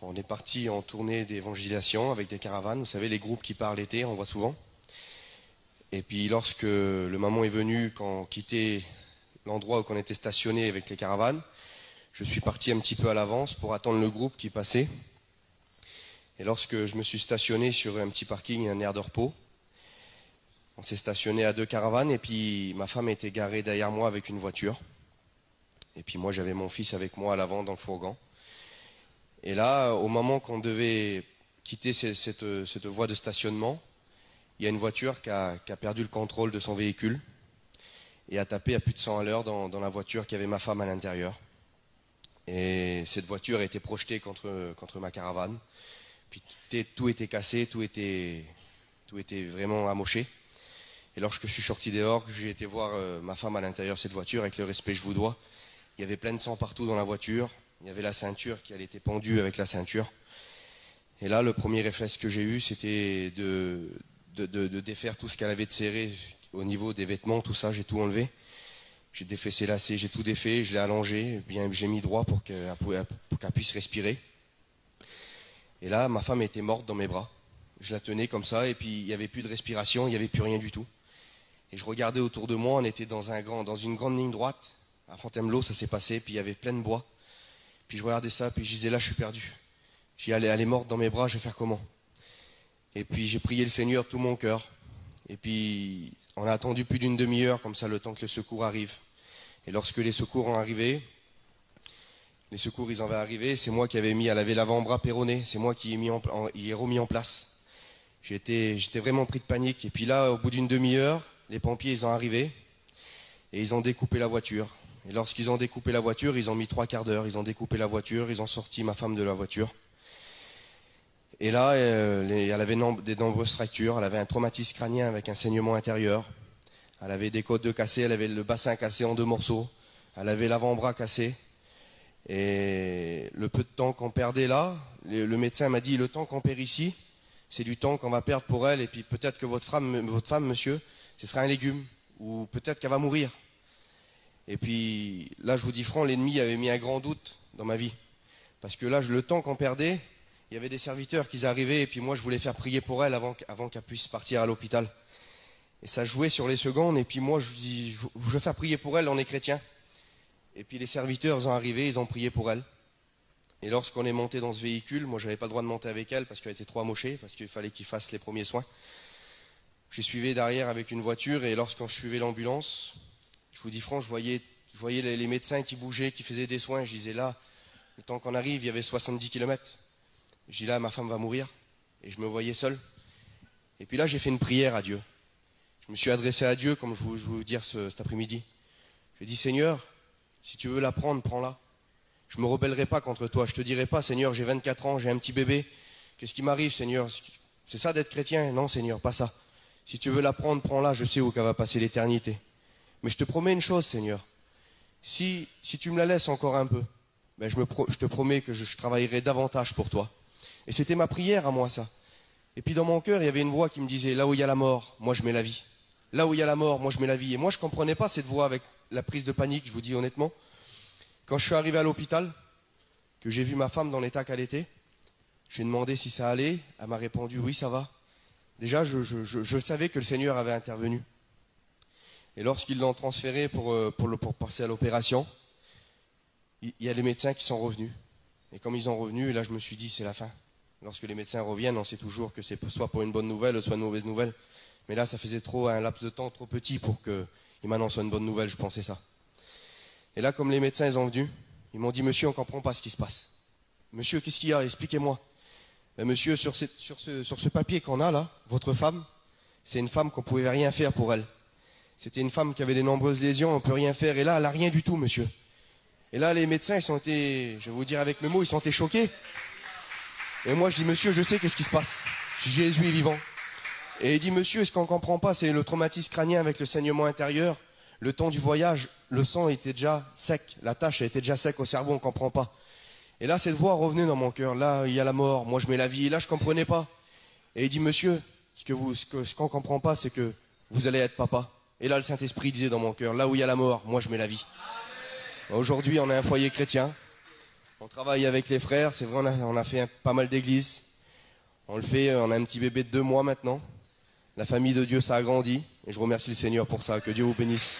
On est parti en tournée d'évangélisation avec des caravanes. Vous savez, les groupes qui partent l'été, on voit souvent. Et puis lorsque le moment est venu, quand on quittait l'endroit où on était stationné avec les caravanes, je suis parti un petit peu à l'avance pour attendre le groupe qui passait. Et lorsque je me suis stationné sur un petit parking, un aire de repos, on s'est stationné à 2 caravanes et puis ma femme était garée derrière moi avec une voiture. Et puis moi j'avais mon fils avec moi à l'avant dans le fourgon. Et là, au moment qu'on devait quitter cette voie de stationnement, il y a une voiture qui a perdu le contrôle de son véhicule et a tapé à plus de 100 à l'heure dans la voiture qui avait ma femme à l'intérieur. Et cette voiture a été projetée contre ma caravane. Puis tout était cassé, tout était vraiment amoché. Et lorsque je suis sorti dehors, j'ai été voir ma femme à l'intérieur de cette voiture, avec le respect que je vous dois, il y avait plein de sang partout dans la voiture. Il y avait la ceinture qui elle était pendue avec la ceinture. Et là, le premier réflexe que j'ai eu, c'était de défaire tout ce qu'elle avait de serré au niveau des vêtements, tout ça, j'ai tout enlevé. J'ai défait ses lacets, j'ai tout défait, je l'ai allongé, bien j'ai mis droit pour qu'elle puisse respirer. Et là, ma femme était morte dans mes bras. Je la tenais comme ça, et puis il n'y avait plus de respiration, il n'y avait plus rien du tout. Et je regardais autour de moi, on était dans une grande ligne droite. À Fontainebleau, ça s'est passé, puis il y avait plein de bois. Puis je regardais ça, puis je disais, là, je suis perdu. J'ai dit, elle est morte dans mes bras, je vais faire comment? Et puis j'ai prié le Seigneur de tout mon cœur. Et puis on a attendu plus d'une demi-heure, comme ça, le temps que le secours arrive. Et lorsque les secours ont arrivé, ils avaient arrivé, c'est moi qui avais mis, elle avait l'avant-bras péroné, c'est moi qui ai remis en place. J'étais vraiment pris de panique. Et puis là, au bout d'une demi-heure, les pompiers, ils ont arrivé et ils ont découpé la voiture. Et lorsqu'ils ont découpé la voiture, ils ont mis 3 quarts d'heure. Ils ont découpé la voiture, ils ont sorti ma femme de la voiture. Et là, elle avait de nombreuses fractures. Elle avait un traumatisme crânien avec un saignement intérieur. Elle avait des côtes de cassées, elle avait le bassin cassé en 2 morceaux. Elle avait l'avant-bras cassé. Et le peu de temps qu'on perdait là, le médecin m'a dit, le temps qu'on perd ici, c'est du temps qu'on va perdre pour elle. Et puis peut-être que votre femme, monsieur, ce sera un légume. Ou peut-être qu'elle va mourir. Et puis là, je vous dis franc, l'ennemi avait mis un grand doute dans ma vie. Parce que là, le temps qu'on perdait, il y avait des serviteurs qui arrivaient et puis moi, je voulais faire prier pour elle avant qu'elle puisse partir à l'hôpital. Et ça jouait sur les secondes et puis moi, je dis, je veux faire prier pour elle, on est chrétiens. Et puis les serviteurs sont arrivés, ils ont prié pour elle. Et lorsqu'on est monté dans ce véhicule, moi, je n'avais pas le droit de monter avec elle parce qu'elle était trop amochée, parce qu'il fallait qu'il fasse les premiers soins. Je suivais derrière avec une voiture et lorsqu'on suivait l'ambulance, je vous dis franc, je voyais les médecins qui bougeaient, qui faisaient des soins. Je disais là, le temps qu'on arrive, il y avait 70 km. Je dis là, ma femme va mourir. Et je me voyais seul. Et puis là, j'ai fait une prière à Dieu. Je me suis adressé à Dieu, comme je vais vous dire cet après-midi. J'ai dit, Seigneur, si tu veux la prendre, prends-la. Je ne me rebellerai pas contre toi. Je ne te dirai pas, Seigneur, j'ai 24 ans, j'ai un petit bébé. Qu'est-ce qui m'arrive, Seigneur? C'est ça d'être chrétien? Non, Seigneur, pas ça. Si tu veux la prendre, prends-la. Je sais où qu'elle va passer l'éternité. Mais je te promets une chose, Seigneur. Si tu me la laisses encore un peu, ben je te promets que je travaillerai davantage pour toi. Et c'était ma prière à moi, ça. Et puis dans mon cœur, il y avait une voix qui me disait, là où il y a la mort, moi je mets la vie. Là où il y a la mort, moi je mets la vie. Et moi je ne comprenais pas cette voix avec la prise de panique, je vous dis honnêtement. Quand je suis arrivé à l'hôpital, que j'ai vu ma femme dans l'état qu'elle était, je lui ai demandé si ça allait. Elle m'a répondu, oui, ça va. Déjà, je savais que le Seigneur avait intervenu. Et lorsqu'ils l'ont transféré pour passer à l'opération, il y a les médecins qui sont revenus. Et comme ils sont revenus, et là je me suis dit, c'est la fin. Lorsque les médecins reviennent, on sait toujours que c'est soit pour une bonne nouvelle, soit une mauvaise nouvelle. Mais là, ça faisait un laps de temps trop petit pour qu'ils m'annoncent une bonne nouvelle, je pensais ça. Et là, comme les médecins ils sont venus, ils m'ont dit, monsieur, on ne comprend pas ce qui se passe. Monsieur, qu'est-ce qu'il y a? Expliquez-moi. Ben, monsieur, sur ce papier qu'on a là, votre femme, c'est une femme qu'on ne pouvait rien faire pour elle. C'était une femme qui avait de nombreuses lésions, on ne peut rien faire. Et là, elle n'a rien du tout, monsieur. Et là, les médecins, ils sont été, je vais vous dire avec mes mots, ils sont été choqués. Et moi, je dis, monsieur, je sais qu'est-ce qui se passe. Jésus est vivant. Et il dit, monsieur, ce qu'on ne comprend pas, c'est le traumatisme crânien avec le saignement intérieur. Le temps du voyage, le sang était déjà sec. La tache était déjà sec au cerveau, on ne comprend pas. Et là, cette voix revenait dans mon cœur. Là, il y a la mort, moi je mets la vie. Et là, je ne comprenais pas. Et il dit, monsieur, ce qu'on ne comprend pas, c'est que vous allez être papa. Et là, le Saint-Esprit disait dans mon cœur, là où il y a la mort, moi je mets la vie. Aujourd'hui, on a un foyer chrétien. On travaille avec les frères, c'est vrai, on a fait pas mal d'églises. On le fait, on a un petit bébé de 2 mois maintenant. La famille de Dieu, ça a grandi. Et je remercie le Seigneur pour ça. Que Dieu vous bénisse.